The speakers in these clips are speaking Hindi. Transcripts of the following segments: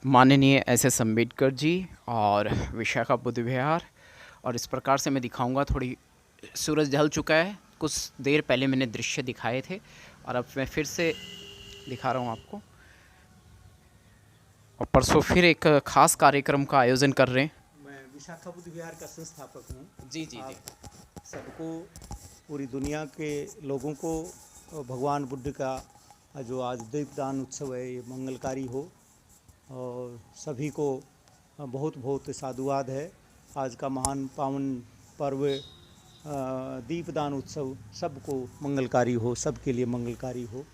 माननीय एस अम्बेडकर जी और विशाखा बुद्ध विहार। और इस प्रकार से मैं दिखाऊंगा। थोड़ी सूरज ढल चुका है, कुछ देर पहले मैंने दृश्य दिखाए थे और अब मैं फिर से दिखा रहा हूं आपको। और परसों फिर एक खास कार्यक्रम का आयोजन कर रहे हैं। मैं विशाखा बुद्ध विहार का संस्थापक हूँ। जी जी जी। आप सबको, पूरी दुनिया के लोगों को भगवान बुद्ध का जो आज दीपदान उत्सव है ये मंगलकारी हो, और सभी को बहुत बहुत साधुवाद है। आज का महान पावन पर्व दीपदान उत्सव सबको मंगलकारी हो, सबके लिए मंगलकारी हो।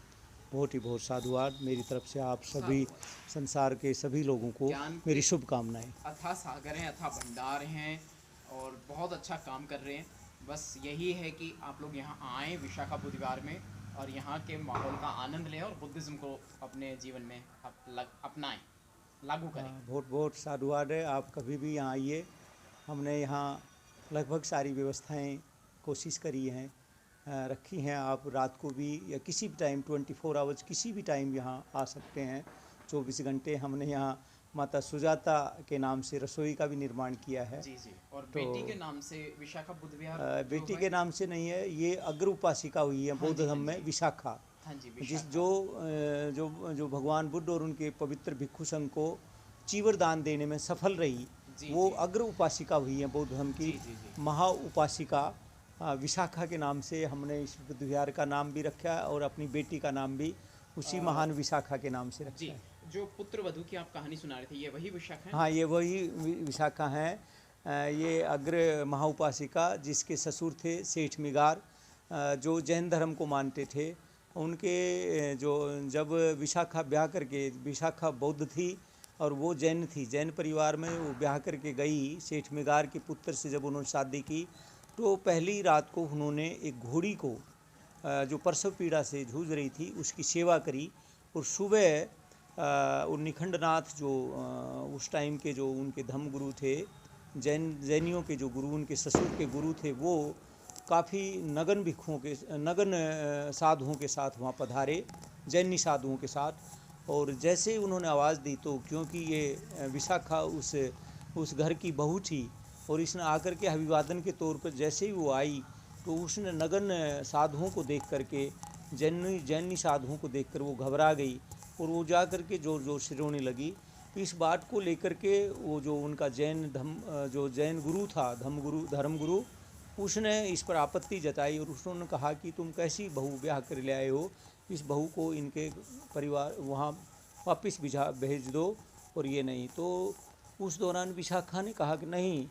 बहुत ही बहुत साधुवाद मेरी तरफ से आप सभी संसार के सभी लोगों को मेरी शुभकामनाएं। अथाह सागर हैं, अथाह भंडार हैं और बहुत अच्छा काम कर रहे हैं। बस यही है कि आप लोग यहाँ आएँ विशाखा बुद्ध विहार में और यहाँ के माहौल का आनंद लें और बुद्धिज़्म को अपने जीवन में अपनाएं, लागू करें। बहुत बहुत साधुवाद है। आप कभी भी यहाँ आइए। हमने यहाँ लगभग सारी व्यवस्थाएं कोशिश करी हैं, रखी हैं। आप रात को भी या किसी भी टाइम 24 आवर्स किसी भी टाइम यहाँ आ सकते हैं। 24 घंटे हमने यहाँ माता सुजाता के नाम से रसोई का भी निर्माण किया है। जी जी। और तो बेटी के नाम से विशाखा बुद्ध विहार बेटी के नाम से नहीं है, ये अग्र उपासिका हुई है बौद्ध धर्म में विशाखा। हाँ जी, जिस जो भगवान बुद्ध और उनके पवित्र भिक्षु संघ को चीवर दान देने में सफल रही, वो अग्र उपासिका हुई है बौद्ध धर्म की। महा उपासिका विशाखा के नाम से हमने इस बुद्ध विहार का नाम भी रखा है और अपनी बेटी का नाम भी उसी महान विशाखा के नाम से रखा है। जो पुत्र वधू की आप कहानी सुना रहे थे, ये वही विशाखा है? हाँ, ये वही विशाखा हैं। ये अग्र महाउपासिका जिसके ससुर थे सेठ मिगार, जो जैन धर्म को मानते थे। उनके जो जब विशाखा ब्याह करके, विशाखा बौद्ध थी और वो जैन थी, जैन परिवार में वो ब्याह करके गई। सेठ मिगार के पुत्र से जब उन्होंने शादी की तो पहली रात को उन्होंने एक घोड़ी को जो प्रसव पीड़ा से जूझ रही थी उसकी सेवा करी। और सुबह उन निखंडनाथ जो उस टाइम के जो उनके धर्मगुरु थे, जैनियों के जो गुरु, उनके ससुर के गुरु थे, वो काफ़ी नगन भिक्षुओं के, नगन साधुओं के साथ वहाँ पधारे, जैनी साधुओं के साथ। और जैसे ही उन्होंने आवाज़ दी तो क्योंकि ये विशाखा उस घर की बहू थी और इसने आकर के अभिवादन के तौर पर जैसे ही वो आई तो उसने नगन साधुओं को देख करके, जैनी साधुओं को देखकर वो घबरा गई और वो जा कर के जोर जोर से रोने लगी। इस बात को लेकर के वो जो उनका जो जैन गुरु था, धर्मगुरु, उसने इस पर आपत्ति जताई और उसने कहा कि तुम कैसी बहू ब्याह कर ले आए हो, इस बहू को इनके परिवार वहाँ वापस भेज दो। और ये नहीं तो उस दौरान विशाखा ने कहा कि नहीं,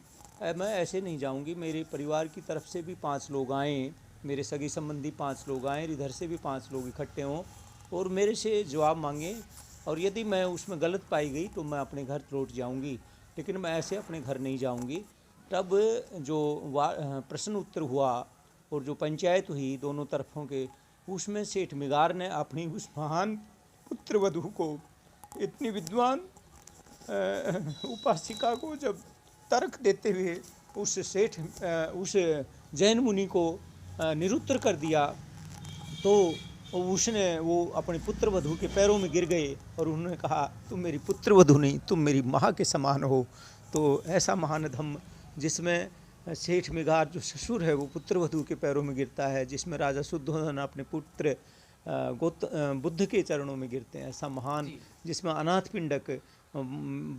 मैं ऐसे नहीं जाऊंगी। मेरे परिवार की तरफ से भी 5 लोग आएँ, मेरे सगे संबंधी 5 लोग आएँ, इधर से भी 5 लोग इकट्ठे हों और मेरे से जवाब मांगें, और यदि मैं उसमें गलत पाई गई तो मैं अपने घर लौट जाऊंगी, लेकिन मैं ऐसे अपने घर नहीं जाऊंगी। तब जो प्रश्न उत्तर हुआ और जो पंचायत हुई दोनों तरफों के, उसमें सेठ मिगार ने अपनी उस महान पुत्र वधू को, इतनी विद्वान उपासिका को जब तर्क देते हुए उस जैन मुनि को निरुत्तर कर दिया तो उसने वो अपने पुत्र वधू के पैरों में गिर गए और उन्होंने कहा तुम मेरी पुत्र वधू नहीं, तुम मेरी माँ के समान हो। तो ऐसा महान धम्म जिसमें सेठ मिगार जो ससुर है वो पुत्र वधू के पैरों में गिरता है, जिसमें राजा शुद्धोधन अपने पुत्र बुद्ध के चरणों में गिरते हैं, ऐसा महान, जिसमें अनाथ पिंडक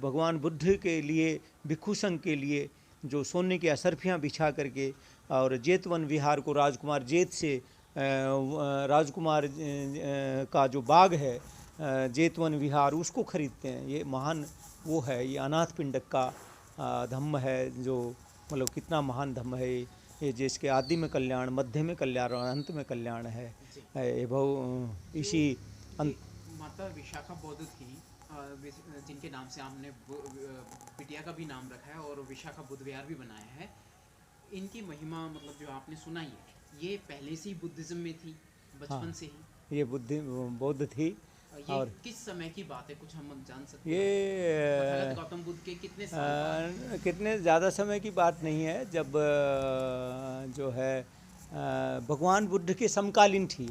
भगवान बुद्ध के लिए, भिक्षु संघ के लिए जो सोने की असरफियाँ बिछा करके और जेतवन विहार को राजकुमार जेत से, राजकुमार का जो बाग है जेतवन विहार, उसको खरीदते हैं। ये महान वो है, ये अनाथ पिंडक का धम्म है, जो मतलब कितना महान धम्म है ये, जिसके आदि में कल्याण, मध्य में कल्याण और अंत में कल्याण है। इसी माता विशाखा बौद्ध थी, जिनके नाम से हमने बिटिया का भी नाम रखा है और विशाखा बुद्ध विहार भी बनाया है। इनकी महिमा मतलब जो आपने सुनाई है, ये पहले से ही बुद्धिज्म में थी, बचपन से ही ये बौद्ध थी। ये और किस समय की बात है, कुछ हम जान सकते हैं? ये गौतम बुद्ध के कितने साल कितने ज़्यादा समय की बात नहीं है, जब जो है भगवान बुद्ध के समकालीन थी।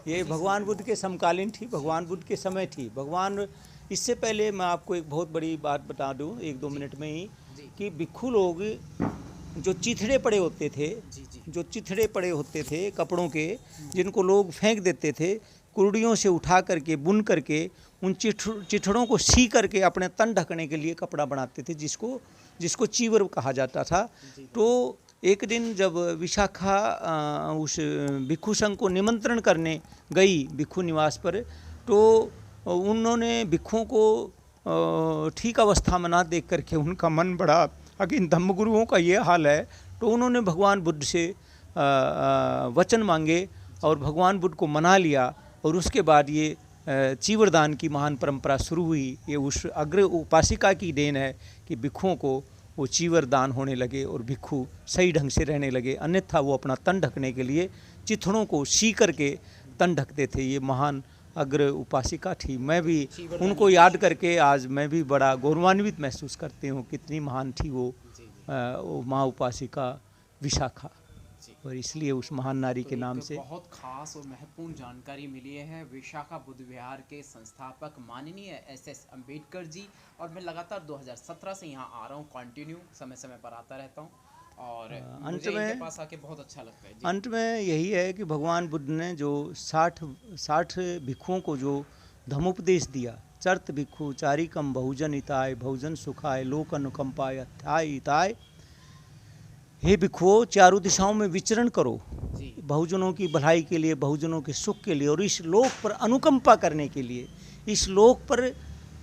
ये भगवान बुद्ध के समकालीन थी, भगवान बुद्ध के समय थी। भगवान इससे पहले मैं आपको एक बहुत बड़ी बात बता दूं 1-2 मिनट में ही, जी कि भिक्षु लोग जो चिथड़े पड़े होते थे, जी जी जो चिथड़े पड़े होते थे कपड़ों के, जिनको लोग फेंक देते थे, कुर्डियों से उठा करके बुन करके उन चिथड़ों को सी करके अपने तन ढकने के लिए कपड़ा बनाते थे, जिसको चीवर कहा जाता था। तो एक दिन जब विशाखा उस भिक्षु संघ को निमंत्रण करने गई भिक्षु निवास पर, तो उन्होंने भिक्षुओं को ठीक अवस्था में ना देख करके उनका मन बड़ा, अगर धम्मगुरुओं का ये हाल है, तो उन्होंने भगवान बुद्ध से वचन मांगे और भगवान बुद्ध को मना लिया, और उसके बाद ये चीवरदान की महान परंपरा शुरू हुई। ये उस अग्र उपासिका की देन है कि भिक्षुओं को वो चीवरदान होने लगे और भिक्षु सही ढंग से रहने लगे, अन्यथा वो अपना तन ढकने के लिए चिथड़ों को सी करके तन ढकते थे। ये महान अग्र उपासिका थी। मैं भी उनको याद करके आज मैं भी बड़ा गौरवान्वित महसूस करती हूँ, कितनी महान थी वो माँ उपासिका विशाखा, और इसलिए उस महान नारी के नाम से बहुत खास और महत्वपूर्ण जानकारी मिली है विशाखा बुद्ध विहार के संस्थापक माननीय एस.एस. अम्बेडकर जी। और मैं लगातार 2017 से यहाँ आ रहा हूँ, कंटिन्यू समय समय पर आता रहता हूँ, और मुझे इनके पास आके बहुत अच्छा लगता है। अंत में यही है कि भगवान बुद्ध ने जो 60 भिक्षुओं को जो धम्मोपदेश दिया, चर्त भिक्षु चारिकम बहुजन हिताय बहुजन सुखाय लोक अनुकंपाय अथाय हिताय, हे भिक्षुओं चारों दिशाओं में विचरण करो बहुजनों की भलाई के लिए, बहुजनों के सुख के लिए, और इस लोक पर अनुकंपा करने के लिए, इस लोक पर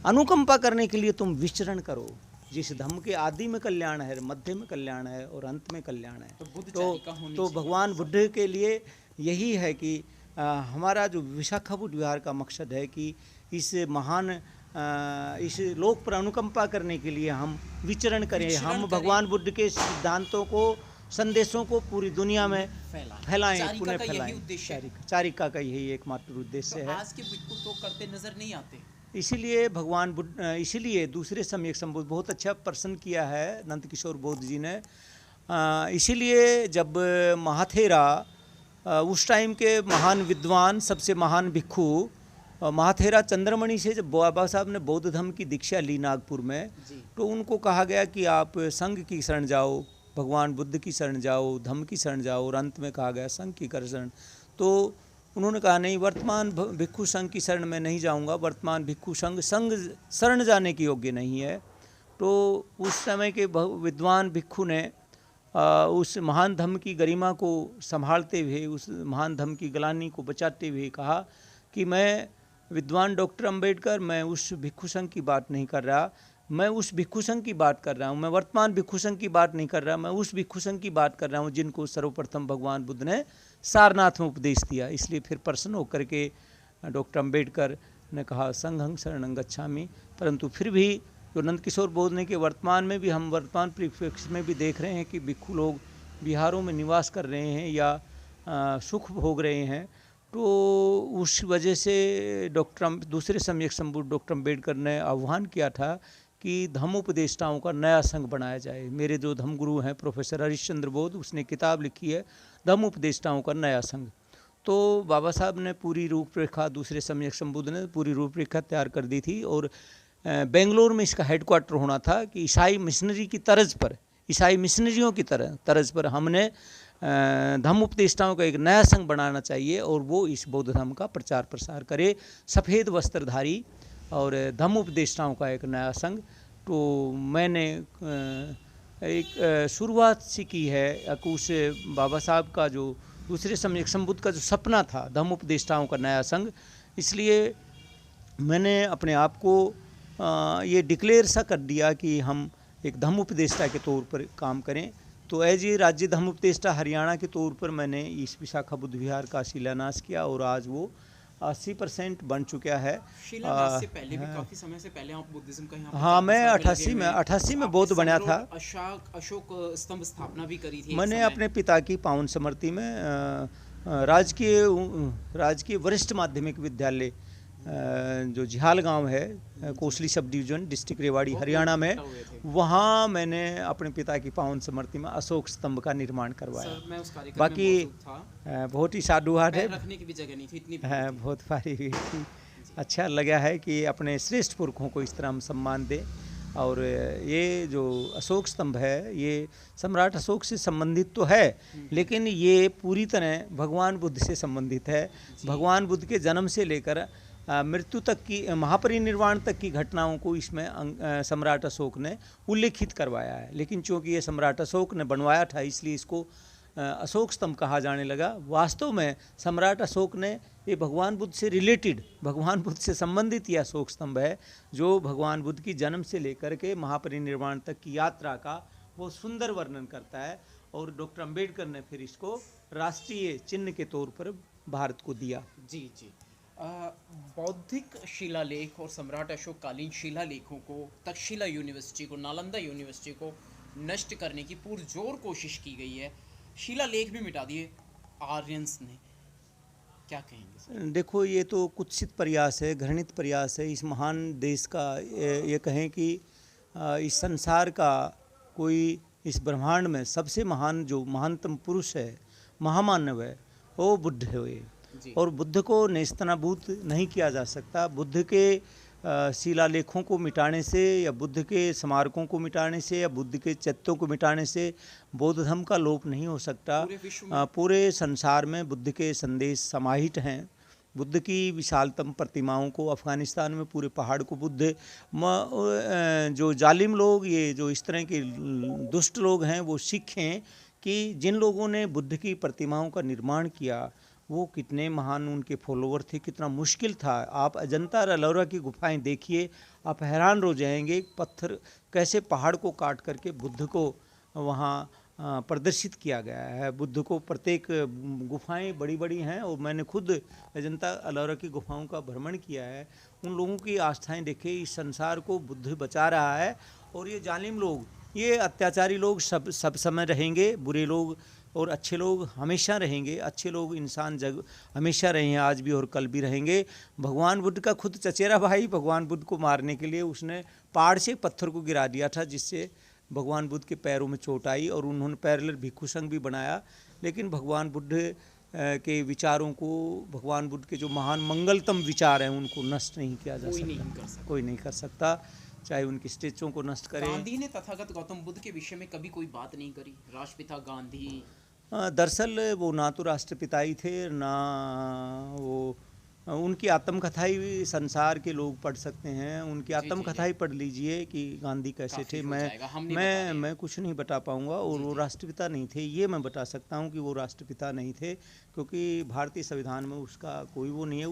अनुकंपा करने के लिए तुम विचरण करो। जिस धम्म के आदि में कल्याण है, मध्य में कल्याण है और अंत में कल्याण है। तो भगवान बुद्ध के लिए यही है कि हमारा जो विशाखा बुद्ध विहार का मकसद है कि इस महान इस लोक पर अनुकंपा करने के लिए हम विचरण करें, हम भगवान बुद्ध के सिद्धांतों को, संदेशों को पूरी दुनिया में फैलाएं, पुनः फैलाएं। चारिका का यही एकमात्र उद्देश्य है। आज के भिक्षु तो करते नजर नहीं आते, इसीलिए भगवान बुद्ध, इसीलिए दूसरे सम्यक संबोध बहुत अच्छा प्रश्न किया है नंदकिशोर बौद्ध जी ने। इसीलिए जब महाथेरा उस टाइम के महान विद्वान, सबसे महान भिक्षु महाथेरा चंद्रमणि से जब बाबा साहब ने बौद्ध धर्म की दीक्षा ली नागपुर में, तो उनको कहा गया कि आप संघ की शरण जाओ, भगवान बुद्ध की शरण जाओ, धम्म की शरण जाओ, और अंत में कहा गया संघ की शरण। तो उन्होंने कहा नहीं, वर्तमान भिक्षु संघ की शरण में नहीं जाऊंगा, वर्तमान भिक्षु संघ शरण जाने की योग्य नहीं है। तो उस समय के विद्वान भिक्षु ने उस महान धम्म की गरिमा को संभालते हुए, उस महान धम्म की ग्लानि को बचाते हुए कहा कि मैं विद्वान डॉक्टर अंबेडकर, मैं उस भिक्षु संघ की बात नहीं कर रहा, मैं उस भिक्षु संघ की बात कर रहा हूँ, मैं वर्तमान भिक्षु संघ की बात नहीं कर रहा, मैं उस भिक्षु संघ की बात कर रहा हूँ जिनको सर्वप्रथम भगवान बुद्ध ने सारनाथ में उपदेश दिया। इसलिए फिर प्रसन्न होकर के डॉक्टर अंबेडकर ने कहा संघं शरणं गच्छामि। परंतु फिर भी जो नंदकिशोर बौद्ध ने कि वर्तमान में भी, हम वर्तमान परिप्रेक्ष्य में भी देख रहे हैं कि भिक्षु लोग बिहारों में निवास कर रहे हैं या सुख भोग रहे हैं। तो उस वजह से दूसरे सम्यक संबुद्ध डॉक्टर अंबेडकर ने आह्वान किया था कि धम्मोपदेष्टाओं का नया संघ बनाया जाए। मेरे जो धम्मगुरु हैं प्रोफेसर हरिश्चंद्र बौद्ध, उसने किताब लिखी है धम्मोपदेष्टाओं का नया संघ। तो बाबा साहब ने पूरी रूपरेखा, दूसरे सम्यक संबुद्ध ने पूरी रूपरेखा तैयार कर दी थी, और बेंगलोर में इसका हेडक्वार्टर होना था कि ईसाई मिशनरी की तर्ज पर, ईसाई मिशनरियों की तर्ज पर हमने धम्म उपदेष्टाओं का एक नया संघ बनाना चाहिए, और वो इस बौद्ध धर्म का प्रचार प्रसार करे, सफ़ेद वस्त्रधारी और धम्म उपदेष्टाओं का एक नया संघ। तो मैंने एक शुरुआत सी की है उस बाबा साहब का जो दूसरे सम्यक संबुद्ध का जो सपना था धम्म उपदेष्टाओं का नया संघ। इसलिए मैंने अपने आप को ये डिक्लेयर सा कर दिया कि हम एक धम्म उपदेष्टा के तौर पर काम करें। तो एज ये राज्य धम्म उपदेष्टा हरियाणा के तौर पर मैंने इस विशाखा बुद्ध विहार का शिलान्यास किया, और आज वो 80% बन चुका है। शिलान्यास से पहले भी काफी समय से पहले आप बुद्धिज्म का यहाँ, हाँ, मैं 88 में बौद्ध बना था। अशोक स्तंभ स्थापना भी करी थी। मैंने अपने पिता की पावन स्मृति में राजकीय वरिष्ठ माध्यमिक विद्यालय जो जिहाल गांव है, Kosli sub division, district Rewari, Haryana में, वहाँ मैंने अपने पिता की पावन स्मृति में अशोक स्तंभ का निर्माण करवाया। बाकी बहुत ही साधुवाद है, रखने की भी जगह नहीं थी, इतनी बहुत भारी हुई थी। अच्छा लगा है कि अपने श्रेष्ठ पुरखों को इस तरह हम सम्मान दें। और ये जो अशोक स्तंभ है ये सम्राट अशोक से संबंधित तो है, लेकिन ये पूरी तरह भगवान बुद्ध से संबंधित है। भगवान बुद्ध के जन्म से लेकर मृत्यु तक की, महापरिनिर्वाण तक की घटनाओं को इसमें सम्राट अशोक ने उल्लेखित करवाया है। लेकिन चूंकि ये सम्राट अशोक ने बनवाया था इसलिए इसको अशोक स्तंभ कहा जाने लगा। वास्तव में सम्राट अशोक ने ये भगवान बुद्ध से रिलेटेड, भगवान बुद्ध से संबंधित यह अशोक स्तंभ है जो भगवान बुद्ध की जन्म से लेकर के महापरिनिर्वाण तक की यात्रा का बहुत सुंदर वर्णन करता है। और डॉक्टर अंबेडकर ने फिर इसको राष्ट्रीय चिन्ह के तौर पर भारत को दिया। जी जी। बौद्धिक शिलालेख और सम्राट अशोक कालीन शिलालेखों को तक्षशिला यूनिवर्सिटी को, नालंदा यूनिवर्सिटी को नष्ट करने की पुरजोर कोशिश की गई है। शिलालेख भी मिटा दिए आर्यंस ने, क्या कहेंगे सर? देखो ये तो कुत्सित प्रयास है, घृणित प्रयास है इस महान देश का। ये कहें कि इस संसार का कोई, इस ब्रह्मांड में सबसे महान जो महानतम पुरुष है, महामानव है, वो बुद्ध है। और बुद्ध को नेस्तनाबूत नहीं किया जा सकता। बुद्ध के शिलालेखों को मिटाने से या बुद्ध के स्मारकों को मिटाने से या बुद्ध के चित्रों को मिटाने से बौद्ध धर्म का लोप नहीं हो सकता। पूरे संसार में बुद्ध के संदेश समाहित हैं। बुद्ध की विशालतम प्रतिमाओं को अफ़गानिस्तान में पूरे पहाड़ को बुद्ध, जो जालिम लोग, ये जो इस तरह के दुष्ट लोग हैं, वो सीखें कि जिन लोगों ने बुद्ध की प्रतिमाओं का निर्माण किया वो कितने महान उनके फॉलोवर थे, कितना मुश्किल था। आप अजंता और एलोरा की गुफाएं देखिए, आप हैरान हो जाएंगे। पत्थर कैसे पहाड़ को काट करके बुद्ध को वहाँ प्रदर्शित किया गया है। बुद्ध को प्रत्येक गुफाएं बड़ी बड़ी हैं और मैंने खुद अजंता एलोरा की गुफाओं का भ्रमण किया है। उन लोगों की आस्थाएं देखे। इस संसार को बुद्ध बचा रहा है और ये जालिम लोग, ये अत्याचारी लोग सब समय रहेंगे। बुरे लोग और अच्छे लोग हमेशा रहेंगे। अच्छे लोग, इंसान जग हमेशा रहे हैं, आज भी और कल भी रहेंगे। भगवान बुद्ध का खुद चचेरा भाई भगवान बुद्ध को मारने के लिए उसने पहाड़ से पत्थर को गिरा दिया था, जिससे भगवान बुद्ध के पैरों में चोट आई और उन्होंने पैरेलल भिक्षु संघ भी बनाया। लेकिन भगवान बुद्ध के विचारों को, भगवान बुद्ध के जो महान मंगलतम विचार हैं उनको नष्ट नहीं किया जा सकता। कोई नहीं कर सकता, चाहे उनकी स्टेचों को नष्ट करे। गांधी ने तथागत गौतम बुद्ध के विषय में कभी कोई बात नहीं करी, राष्ट्रपिता गांधी। दरअसल वो ना तो राष्ट्रपिता ही थे, ना वो, उनकी आत्मकथा ही संसार के लोग पढ़ सकते हैं। उनकी आत्मकथा ही पढ़ लीजिए कि गांधी कैसे थे। मैं कुछ नहीं बता पाऊंगा। और वो राष्ट्रपिता नहीं थे, ये मैं बता सकता हूँ कि वो राष्ट्रपिता नहीं थे, क्योंकि भारतीय संविधान में उसका कोई वो नहीं है।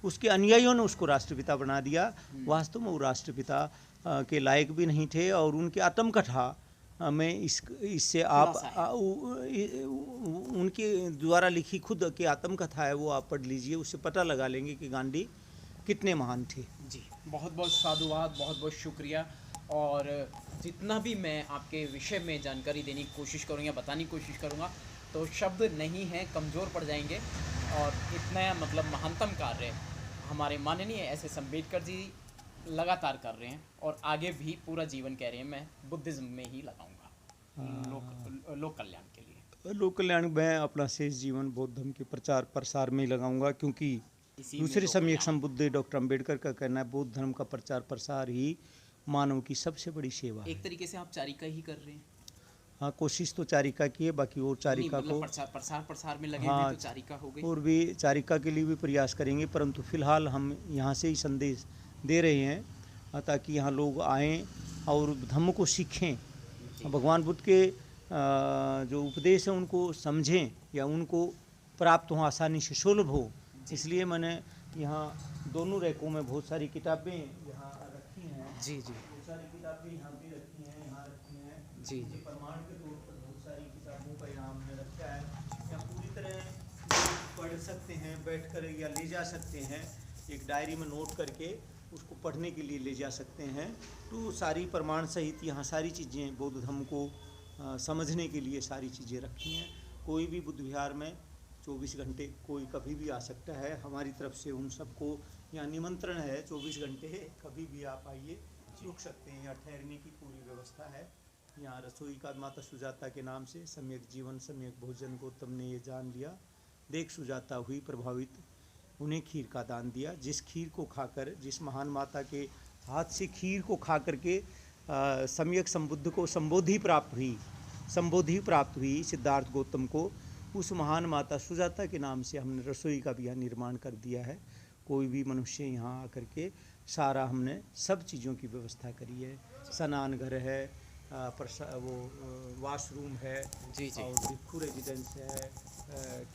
उसके अनुयायियों ने उसको राष्ट्रपिता बना दिया। वास्तव में वो राष्ट्रपिता के लायक भी नहीं थे। और उनकी आत्मकथा में इससे आप उनके द्वारा लिखी खुद की आत्मकथा है, वो आप पढ़ लीजिए, उससे पता लगा लेंगे कि गांधी कितने महान थे। जी, बहुत बहुत साधुवाद, बहुत बहुत शुक्रिया। और जितना भी मैं आपके विषय में जानकारी देने की कोशिश करूँगा, बताने की कोशिश करूँगा, तो शब्द नहीं है, कमज़ोर पड़ जाएंगे। और इतना मतलब महानतम कार्य हमारे माननीय एस.एस. अम्बेडकर जी लगातार कर रहे हैं और आगे भी पूरा जीवन कह रहे हैं मैं बुद्धिज़्म में ही लगाऊंगा लोक कल्याण के लिए। लोक कल्याण में अपना शेष जीवन बौद्ध धर्म के प्रचार प्रसार में ही लगाऊंगा, क्योंकि दूसरे सम्यक संबुद्ध डॉक्टर अंबेडकर का कहना है बौद्ध धर्म का प्रचार प्रसार ही मानव की सबसे बड़ी सेवा है। एक तरीके से आप चारिका ही कर रहे हैं। हाँ, कोशिश तो चारिका की है, बाकी और चारिका को प्रसार में लगे हुए तो चारिका हो गई। और भी चारिका के लिए भी प्रयास करेंगे, परंतु फिलहाल हम यहाँ से ही संदेश दे रहे हैं ताकि यहाँ लोग आएँ और धर्म को सीखें, भगवान बुद्ध के जो उपदेश है उनको समझें या उनको प्राप्त हो, आसानी से सुलभ हो। इसलिए मैंने यहाँ दोनों रैकों में बहुत सारी किताबें यहाँ रखी हैं। जी जी, बहुत सारी किताबें यहाँ भी रखी हैं, यहाँ रखी हैं। जी, प्रमाण के तौर पर बहुत सारी किताबों का यहाँ हमने रखा है। यहाँ पूरी तरह पढ़ सकते हैं, बैठकर या ले जा सकते हैं, एक डायरी में नोट करके उसको पढ़ने के लिए ले जा सकते हैं। तो सारी प्रमाण सहित यहाँ सारी चीज़ें बौद्ध धर्म को समझने के लिए सारी चीज़ें रखी हैं। कोई भी बुद्ध विहार में 24 घंटे कोई कभी भी आ सकता है। हमारी तरफ से उन सबको यहाँ निमंत्रण है, 24 घंटे कभी भी आप आइए, रुक सकते हैं। यहाँ ठहरने की पूरी व्यवस्था है। यहाँ रसोई का माता सुजाता के नाम से सम्यक जीवन सम्यक भोजन गौतम ने ये जान लिया, देख सुजाता हुई प्रभावित। उन्हें खीर का दान दिया। जिस खीर को खाकर, जिस महान माता के हाथ से खीर को खा करके सम्यक संबुद्ध को संबोधि प्राप्त हुई सिद्धार्थ गौतम को, उस महान माता सुजाता के नाम से हमने रसोई का भी यहाँ निर्माण कर दिया है। कोई भी मनुष्य यहाँ आकर के सारा हमने सब चीज़ों की व्यवस्था करी है। स्नान घर है, वाशरूम है, जी जी, और भिक्खू रेजिडेंस है,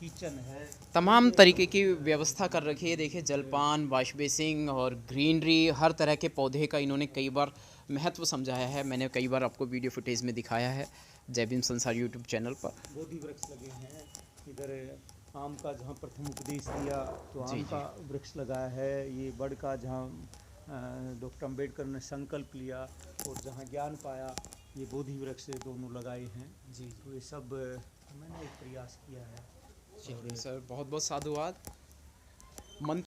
किचन है, तमाम तरीके की व्यवस्था कर रखी है। देखिए जलपान, वॉश बेसिन और ग्रीनरी, हर तरह के पौधे का इन्होंने कई बार महत्व समझाया है। मैंने कई बार आपको वीडियो फुटेज में दिखाया है जय भीम संसार यूट्यूब चैनल पर। बोधि वृक्ष लगे हैं। इधर आम का जहाँ प्रथम उपदेश दिया तो आम का वृक्ष लगाया है। ये बड़ का जहाँ डॉक्टर अम्बेडकर ने संकल्प लिया और जहाँ ज्ञान पाया, ये बोधि वृक्ष दोनों लगाए हैं। जी, तो ये सब मैंने एक प्रयास किया है। चलिए सर, बहुत बहुत साधुवाद।